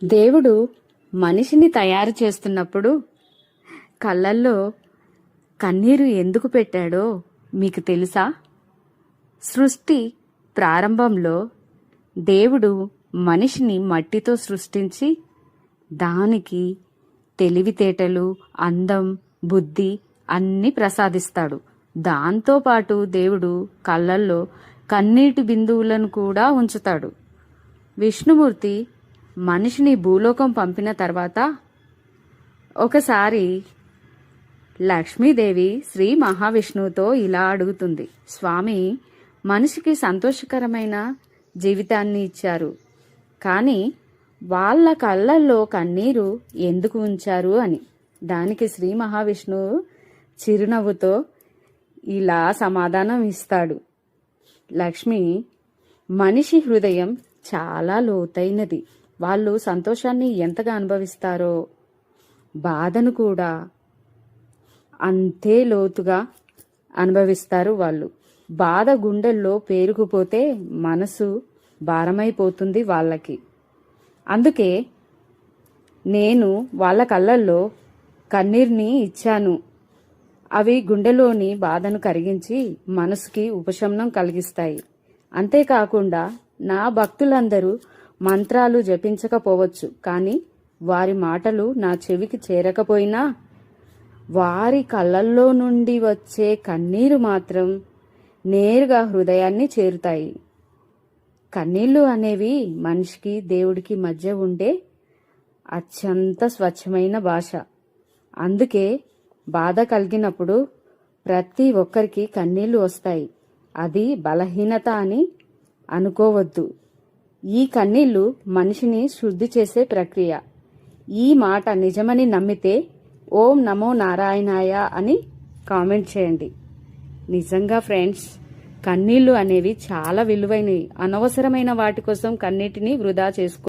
దేవుడు మనిషిని తయారు చేస్తున్నప్పుడు కళ్ళల్లో కన్నీరు ఎందుకు పెట్టాడో మీకు తెలుసా? సృష్టి ప్రారంభంలో దేవుడు మనిషిని మట్టితో సృష్టించి దానికి తెలివితేటలు, అందం, బుద్ధి అన్నీ ప్రసాదిస్తాడు. దాంతోపాటు దేవుడు కళ్ళల్లో కన్నీటి బిందువులను కూడా ఉంచుతాడు. విష్ణుమూర్తి మనిషిని భూలోకం పంపిన తర్వాత ఒకసారి లక్ష్మీదేవి శ్రీ మహావిష్ణువుతో ఇలా అడుగుతుంది, స్వామి, మనిషికి సంతోషకరమైన జీవితాన్ని ఇచ్చారు, కానీ వాళ్ళ కళ్ళల్లో కన్నీరు ఎందుకు ఉంచారు అని. దానికి శ్రీ మహావిష్ణువు చిరునవ్వుతో ఇలా సమాధానం ఇస్తాడు, లక్ష్మి, మనిషి హృదయం చాలా లోతైనది. వాళ్ళు సంతోషాన్ని ఎంతగా అనుభవిస్తారో బాధను కూడా అంతే లోతుగా అనుభవిస్తారు వాళ్ళు. బాధ గుండెల్లో పేరుకుపోతే మనసు భారమైపోతుంది వాళ్ళకి. అందుకే నేను వాళ్ళ కళ్ళల్లో కన్నీర్ని ఇచ్చాను. అవి గుండెలోని బాధను కరిగించి మనసుకి ఉపశమనం కలిగిస్తాయి. అంతేకాకుండా నా భక్తులందరూ మంత్రాలు జపించకపోవచ్చు, కానీ వారి మాటలు నా చెవికి చేరకపోయినా వారి కళ్ళల్లో నుండి వచ్చే కన్నీరు మాత్రం నేరుగా హృదయాన్ని చేరుతాయి. కన్నీళ్లు అనేవి మనిషికి దేవుడికి మధ్య ఉండే అత్యంత స్వచ్ఛమైన భాష. అందుకే బాధ కలిగినప్పుడు ప్రతి ఒక్కరికి కన్నీళ్లు వస్తాయి. అది బలహీనత అని అనుకోవద్దు. ఈ కన్నీళ్లు మనిషిని శుద్ధి చేసే ప్రక్రియ. ఈ మాట నిజమని నమ్మితే ఓం నమో నారాయణాయ అని కామెంట్ చేయండి. నిజంగా ఫ్రెండ్స్, కన్నీళ్లు అనేవి చాలా విలువైనవి. అనవసరమైన వాటి కోసం కన్నీటిని వృధా చేసుకో